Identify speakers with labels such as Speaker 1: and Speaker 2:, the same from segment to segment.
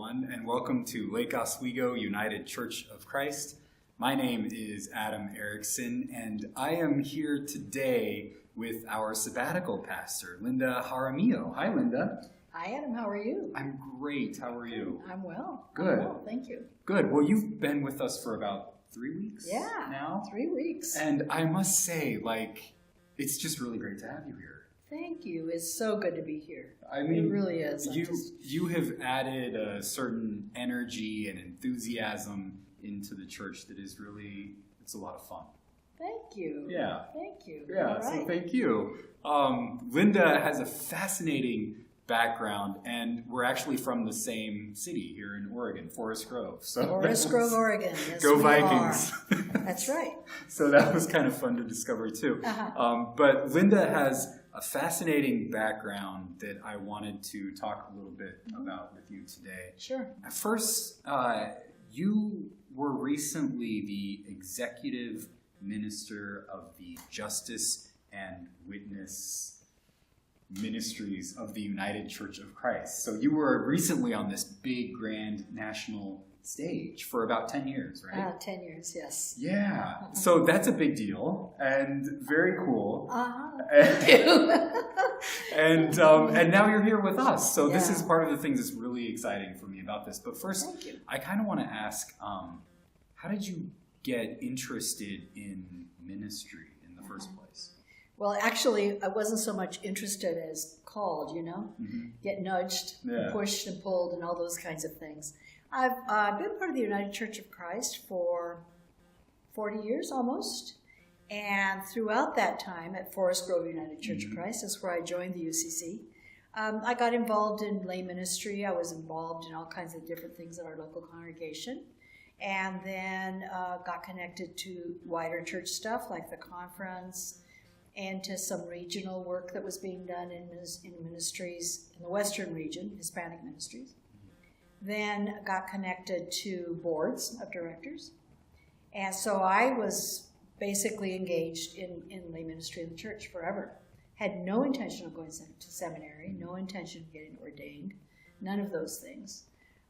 Speaker 1: everyone, and welcome to Lake Oswego United Church of Christ. My name is Adam Erickson, and I am here today with our Sabbatical Pastor, Linda Jaramillo. Hi, Linda.
Speaker 2: Hi, Adam. How are you?
Speaker 1: I'm great. How are you?
Speaker 2: I'm well.
Speaker 1: Good.
Speaker 2: I'm well, thank you.
Speaker 1: Good. Well, you've been with us for about 3 weeks now.
Speaker 2: 3 weeks.
Speaker 1: And I must say, it's just really great to have you here.
Speaker 2: Thank you. It's so good to be here.
Speaker 1: I mean,
Speaker 2: it really is.
Speaker 1: You have added a certain energy and enthusiasm into the church that is really, it's a lot of fun.
Speaker 2: Thank you.
Speaker 1: Yeah.
Speaker 2: Thank you.
Speaker 1: Yeah,
Speaker 2: All right.
Speaker 1: So thank you. Linda has a fascinating background, and we're actually from the same city here in Oregon, Forest Grove.
Speaker 2: Forest Grove, Oregon. Yes,
Speaker 1: Go Vikings.
Speaker 2: That's right.
Speaker 1: So that was kind of fun to discover too. But Linda has a fascinating background that I wanted to talk a little bit about with you today.
Speaker 2: Sure.
Speaker 1: First, you were recently the executive minister of the Justice and Witness Ministries of the United Church of Christ. So you were recently on this big, grand national stage for about 10 years, right?
Speaker 2: 10 years, yes.
Speaker 1: Yeah. So that's a big deal and very cool. And now you're here with us. So this is part of the things that's really exciting for me about this. But first, I kind of want to ask, how did you get interested in ministry in the first place?
Speaker 2: Well, actually, I wasn't so much interested as called, get nudged, and pushed and pulled and all those kinds of things. I've been part of the United Church of Christ for 40 years almost. And throughout that time at Forest Grove United Church of Christ, that's where I joined the UCC. I got involved in lay ministry. I was involved in all kinds of different things at our local congregation. And then got connected to wider church stuff like the conference, and to some regional work that was being done in ministries in the Western region, Hispanic ministries. Then got connected to boards of directors. And so I was basically engaged in lay ministry in the church forever. Had no intention of going to seminary, no intention of getting ordained, none of those things.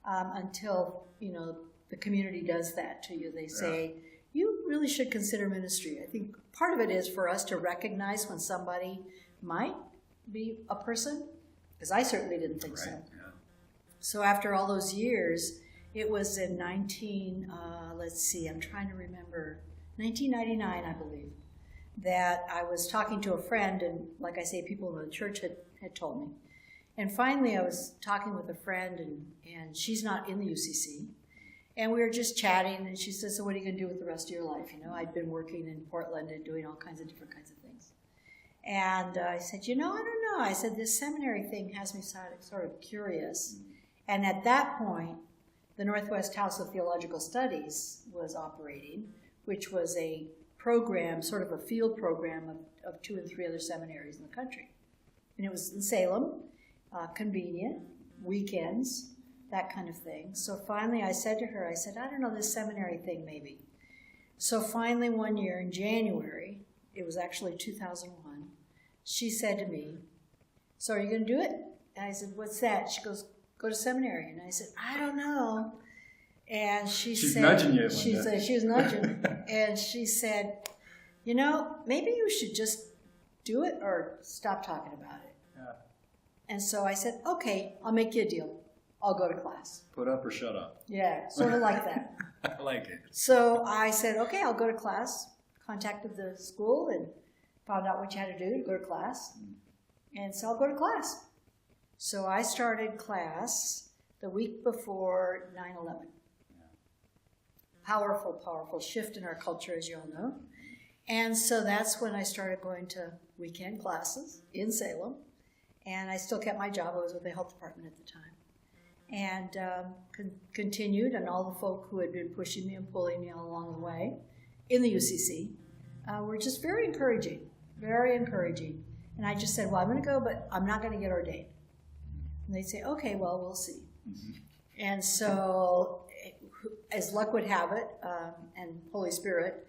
Speaker 2: Until, the community does that to you. They say, you really should consider ministry. I think part of it is for us to recognize when somebody might be a person, because I certainly didn't think so. Yeah. So after all those years, it was in 1999, I believe, that I was talking to a friend, and like I say, people in the church had told me. And finally I was talking with a friend, and she's not in the UCC. And we were just chatting, and she said, so what are you going to do with the rest of your life? I'd been working in Portland and doing all kinds of different kinds of things. And I said, I don't know. I said, this seminary thing has me sort of curious. And at that point, the Northwest House of Theological Studies was operating, which was a program, sort of a field program of 2 and 3 other seminaries in the country. And it was in Salem, convenient, weekends, that kind of thing. So finally I said to her, I don't know, this seminary thing maybe. So finally one year in January, it was actually 2001, she said to me, so are you going to do it? And I said, what's that? She goes, go to seminary. And I said, I don't know. And she's said, nudging you, Linda. She was nudging. And she said, maybe you should just do it or stop talking about it. Yeah. And so I said, okay, I'll make you a deal. I'll go to class.
Speaker 1: Put up or shut up.
Speaker 2: Yeah, sort of like that.
Speaker 1: I like it.
Speaker 2: So I said, okay, I'll go to class. Contacted the school and found out what you had to do to go to class. And so I'll go to class. So I started class the week before 9/11. Yeah. Powerful, powerful shift in our culture, as you all know. And so that's when I started going to weekend classes in Salem. And I still kept my job. I was with the health department at the time. And continued, and all the folk who had been pushing me and pulling me all along the way in the UCC were just very encouraging, very encouraging. And I just said, well, I'm going to go, but I'm not going to get ordained. And they'd say, okay, well, we'll see. And so, as luck would have it, and Holy Spirit,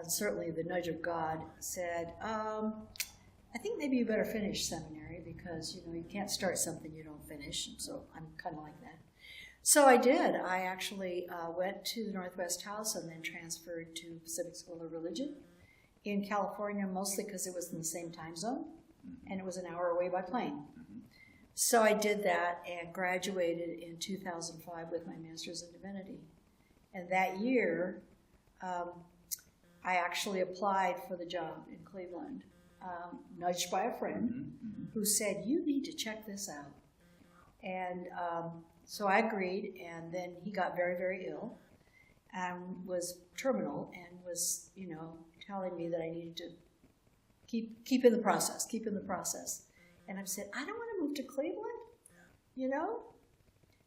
Speaker 2: certainly the nudge of God, said, I think maybe you better finish seminary because, you can't start something you don't finish. And so I'm kind of like that. So I did. I actually went to the Northwest House and then transferred to Pacific School of Religion in California, mostly because it was in the same time zone, and it was an hour away by plane. So I did that and graduated in 2005 with my master's in divinity. And that year, I actually applied for the job in Cleveland, nudged by a friend who said, "You need to check this out." And so I agreed, and then he got very, very ill and was terminal and was, telling me that I needed to keep in the process. And I said, I don't want to move to Cleveland,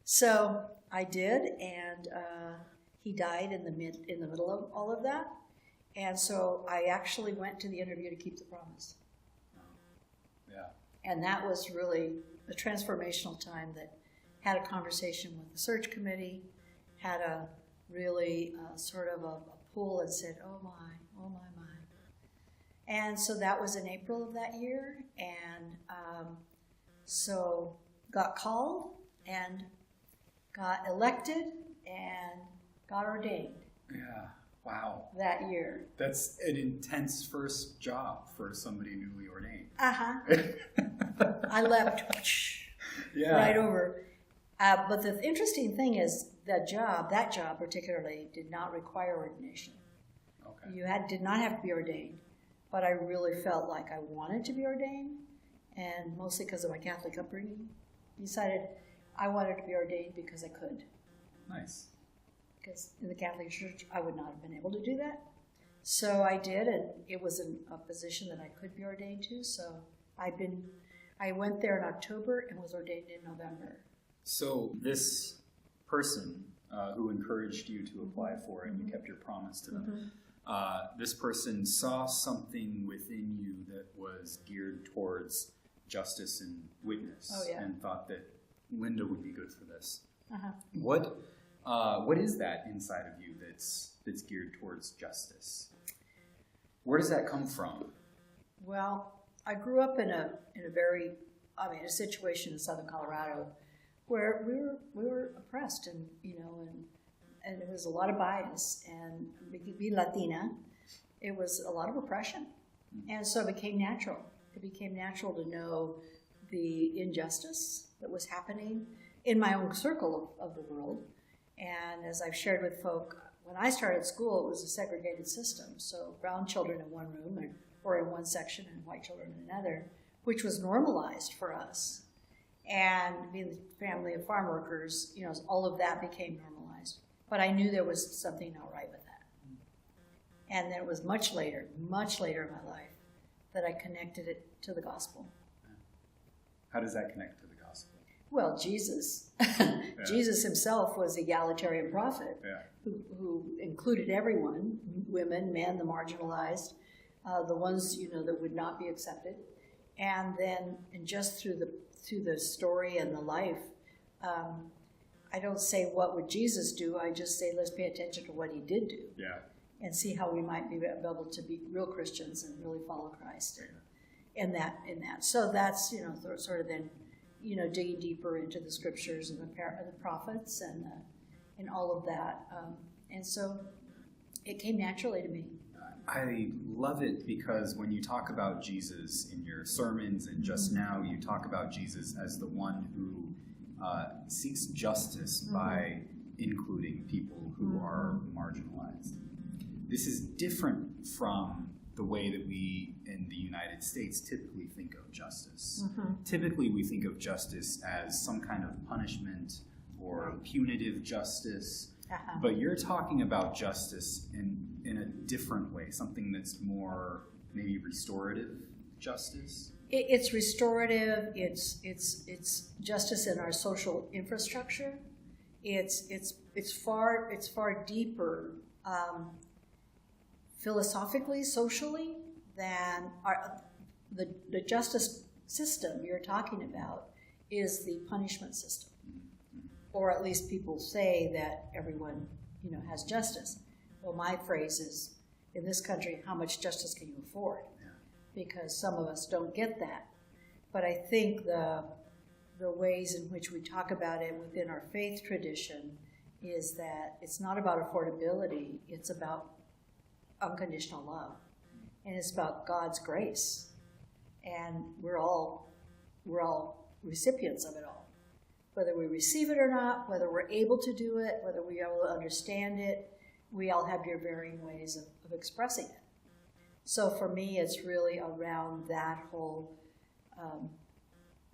Speaker 2: So I did, and he died in the middle of all of that. And so I actually went to the interview to keep the promise.
Speaker 1: Yeah.
Speaker 2: And that was really a transformational time that had a conversation with the search committee, had a really sort of a pull and said, oh my. And so that was in April of that year. And so got called and got elected and got ordained.
Speaker 1: Yeah. Wow.
Speaker 2: That year.
Speaker 1: That's an intense first job for somebody newly ordained.
Speaker 2: I leapt right over. But the interesting thing is that job particularly did not require ordination.
Speaker 1: Okay.
Speaker 2: You did not have to be ordained. But I really felt like I wanted to be ordained, and mostly because of my Catholic upbringing, decided I wanted to be ordained because I could.
Speaker 1: Nice.
Speaker 2: Because in the Catholic Church, I would not have been able to do that. So I did, and it was a position that I could be ordained to. So I went there in October and was ordained in November.
Speaker 1: So this person who encouraged you to apply for it, and you kept your promise to them, this person saw something within you that was geared towards justice and witness, and thought that Linda would be good for this. What is that inside of you that's geared towards justice? Where does that come from? Well,
Speaker 2: I grew up in a situation in southern Colorado where we were oppressed, and and there was a lot of bias, and being Latina, it was a lot of oppression. And so it became natural. It became natural to know the injustice that was happening in my own circle of the world. And as I've shared with folk, when I started school, it was a segregated system. So brown children in one room or in one section and white children in another, which was normalized for us. And being the family of farm workers, all of that became normalized. But I knew there was something not right with that. And then it was much later in my life, that I connected it to the gospel.
Speaker 1: How does that connect to the gospel?
Speaker 2: Well, Jesus. Jesus himself was the egalitarian prophet who included everyone, women, men, the marginalized, the ones, that would not be accepted. And just through the story and the life, I don't say what would Jesus do. I just say let's pay attention to what he did do, and see how we might be able to be real Christians and really follow Christ in that. So that's sort of then digging deeper into the scriptures and the prophets and all of that. And so it came naturally to me.
Speaker 1: I love it because when you talk about Jesus in your sermons and just now, you talk about Jesus as the one who seeks justice by including people who are marginalized. This is different from the way that we in the United States typically think of justice. Typically we think of justice as some kind of punishment or punitive justice, but you're talking about justice in a different way, something that's more maybe restorative justice.
Speaker 2: It's restorative. It's justice in our social infrastructure. It's far deeper philosophically, socially, than the justice system you're talking about is the punishment system, or at least people say that everyone has justice. Well, my phrase is, in this country, how much justice can you afford? Because some of us don't get that. But I think the the ways in which we talk about it within our faith tradition is that it's not about affordability, it's about unconditional love. And it's about God's grace. And we're all recipients of it all. Whether we receive it or not, whether we're able to do it, whether we're able to understand it, we all have your varying ways of expressing it. So for me, it's really around that whole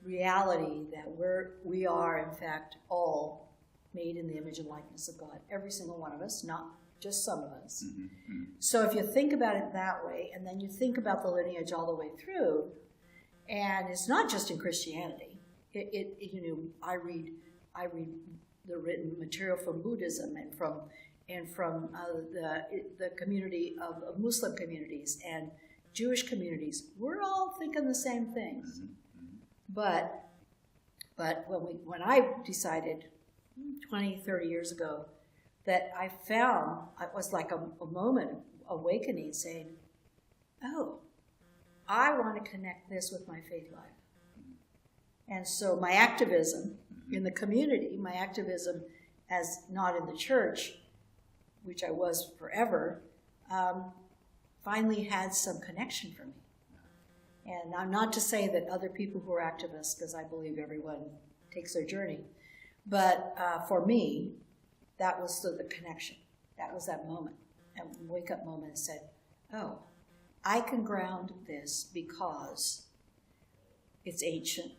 Speaker 2: reality that we are, in fact, all made in the image and likeness of God. Every single one of us, not just some of us.
Speaker 1: Mm-hmm.
Speaker 2: So if you think about it that way, and then you think about the lineage all the way through, and it's not just in Christianity. I read the written material from Buddhism and from the community of Muslim communities and Jewish communities. We're all thinking the same things.
Speaker 1: Mm-hmm.
Speaker 2: But when I decided 20, 30 years ago that I found, it was like a moment of awakening saying, oh, I want to connect this with my faith life. And so my activism in the community, my activism as not in the church, which I was forever, finally had some connection for me. And I'm not to say that other people who are activists, because I believe everyone takes their journey, but for me, that was the connection. That was that moment, that wake-up moment and said, oh, I can ground this because it's ancient.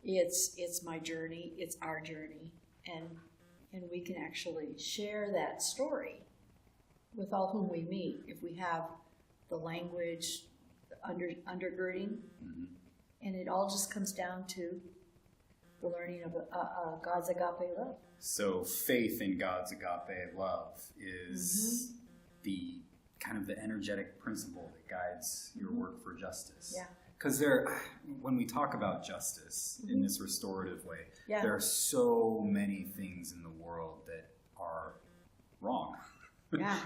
Speaker 2: It's my journey, it's our journey, and we can actually share that story with all whom we meet if we have the language, the undergirding,
Speaker 1: Mm-hmm.
Speaker 2: and it all just comes down to the learning of God's agape love.
Speaker 1: So faith in God's agape love is the kind of the energetic principle that guides your work for justice.
Speaker 2: Yeah.
Speaker 1: Because when we talk about justice in this restorative way,
Speaker 2: Yeah.
Speaker 1: there are so many things in the world that are wrong.
Speaker 2: Yeah.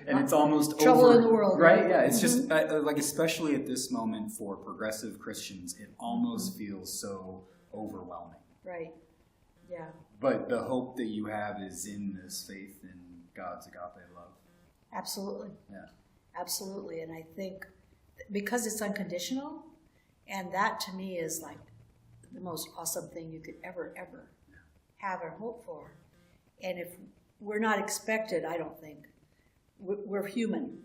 Speaker 1: And it's almost
Speaker 2: Trouble
Speaker 1: over,
Speaker 2: in the world,
Speaker 1: right?
Speaker 2: right?
Speaker 1: Yeah, it's just like, especially at this moment for progressive Christians, it almost feels so overwhelming.
Speaker 2: Right. Yeah.
Speaker 1: But the hope that you have is in this faith in God's agape love.
Speaker 2: Absolutely.
Speaker 1: Yeah.
Speaker 2: Absolutely. And I think because it's unconditional, and that to me is like the most awesome thing you could ever have or hope for. And if we're not expected, I don't think, we're human,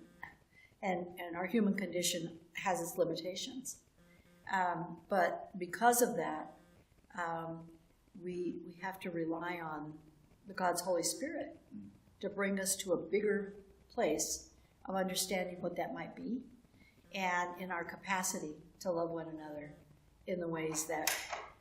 Speaker 2: and our human condition has its limitations. But because of that, we have to rely on the God's Holy Spirit to bring us to a bigger place of understanding what that might be, and in our capacity to love one another in the ways that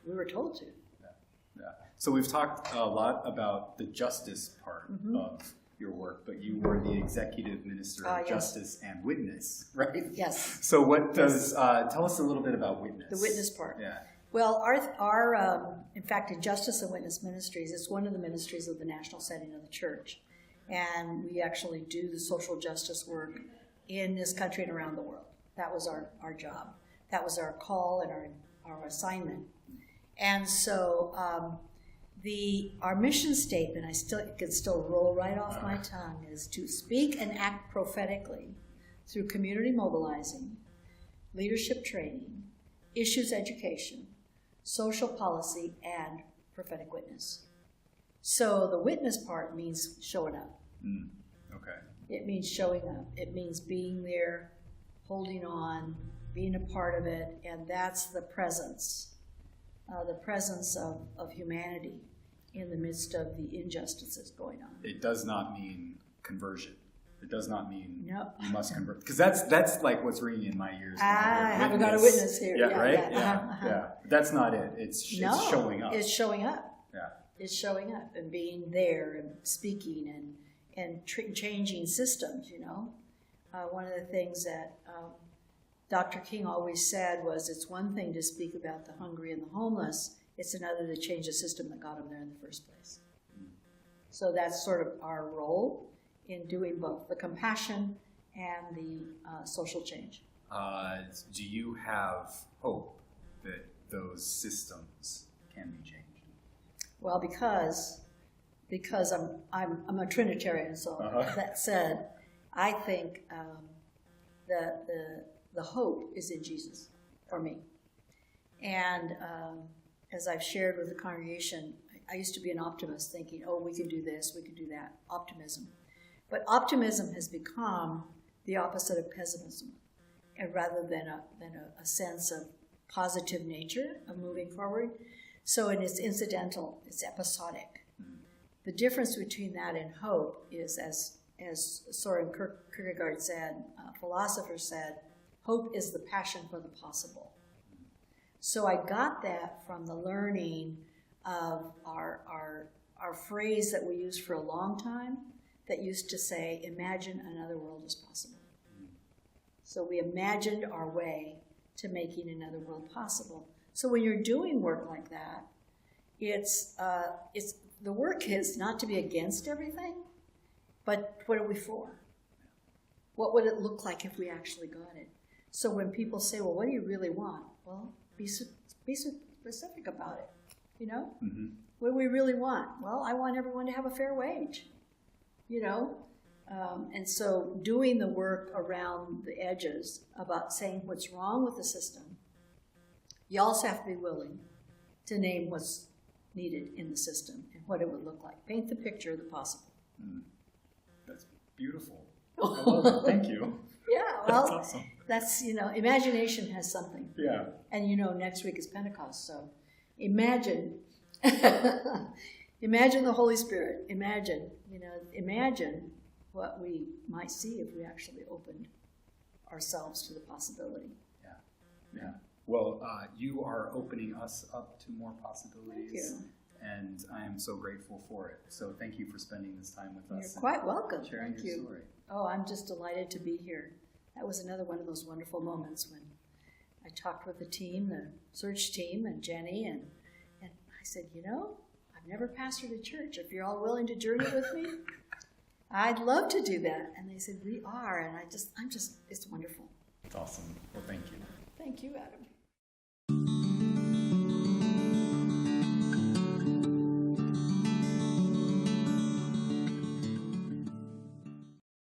Speaker 2: we were told to.
Speaker 1: Yeah. So we've talked a lot about the justice part of your work, but you were the executive minister of
Speaker 2: Yes.
Speaker 1: justice and witness, right?
Speaker 2: Yes.
Speaker 1: So what does, tell us a little bit about witness.
Speaker 2: The witness part.
Speaker 1: Yeah.
Speaker 2: Well, our in fact, in Justice and Witness Ministries, it's one of the ministries of the national setting of the church. And we actually do the social justice work in this country and around the world. That was our job. That was our call and our assignment. And so our mission statement, it can still roll right off my tongue, is to speak and act prophetically through community mobilizing, leadership training, issues education, social policy, and prophetic witness. So the witness part means showing up.
Speaker 1: Okay.
Speaker 2: It means showing up. It means being there, holding on, being a part of it, and that's the presence of humanity in the midst of the injustices going on.
Speaker 1: It does not mean conversion. It does not mean
Speaker 2: No.
Speaker 1: you must convert. Because that's like what's ringing in my ears.
Speaker 2: I haven't got a witness here.
Speaker 1: Yeah,
Speaker 2: Yeah,
Speaker 1: right?
Speaker 2: yeah.
Speaker 1: Yeah. That's not it. It's showing up.
Speaker 2: It's showing up.
Speaker 1: Yeah.
Speaker 2: It's showing up and being there and speaking and changing systems, you know. One of the things that Dr. King always said was, it's one thing to speak about the hungry and the homeless, it's another to change the system that got them there in the first place. So that's sort of our role in doing both the compassion and the social change.
Speaker 1: Do you have hope that those systems can be changed?
Speaker 2: Well, because I'm a Trinitarian, so that said, I think that the hope is in Jesus for me. And as I've shared with the congregation, I used to be an optimist, thinking, oh, we can do this, we can do that, optimism. But optimism has become the opposite of pessimism, and rather than a sense of positive nature of moving forward. So it's incidental, it's episodic. The difference between that and hope is, as Soren Kierkegaard said, a philosopher said, hope is the passion for the possible. So I got that from the learning of our phrase that we used for a long time that used to say, imagine another world is possible. So we imagined our way to making another world possible. So when you're doing work like that, it's the work is not to be against everything, but what are we for? What would it look like if we actually got it? So when people say, well, what do you really want? Well, be specific about it, you know? Mm-hmm. What do we really want? Well, I want everyone to have a fair wage, you know? And so doing the work around the edges about saying what's wrong with the system, you also have to be willing to name what's needed in the system and what it would look like. Paint the picture of the possible.
Speaker 1: That's beautiful. I love it. Thank you.
Speaker 2: Yeah, well,
Speaker 1: that's awesome.
Speaker 2: That's, imagination has something.
Speaker 1: Yeah.
Speaker 2: And next week is Pentecost, so imagine, imagine the Holy Spirit. Imagine what we might see if we actually opened ourselves to the possibility.
Speaker 1: Yeah. Well, you are opening us up to more possibilities.
Speaker 2: Thank you.
Speaker 1: And I am so grateful for it. So thank you for spending this time with us.
Speaker 2: You're quite welcome.
Speaker 1: Sharing
Speaker 2: Thank
Speaker 1: your
Speaker 2: you.
Speaker 1: story.
Speaker 2: Oh, I'm just delighted to be here. That was another one of those wonderful moments when I talked with the team, the search team, and Jenny, and I said, I've never pastored a church. If you're all willing to journey with me, I'd love to do that. And they said, we are. And it's wonderful.
Speaker 1: It's awesome. Well, thank you.
Speaker 2: Thank you, Adam.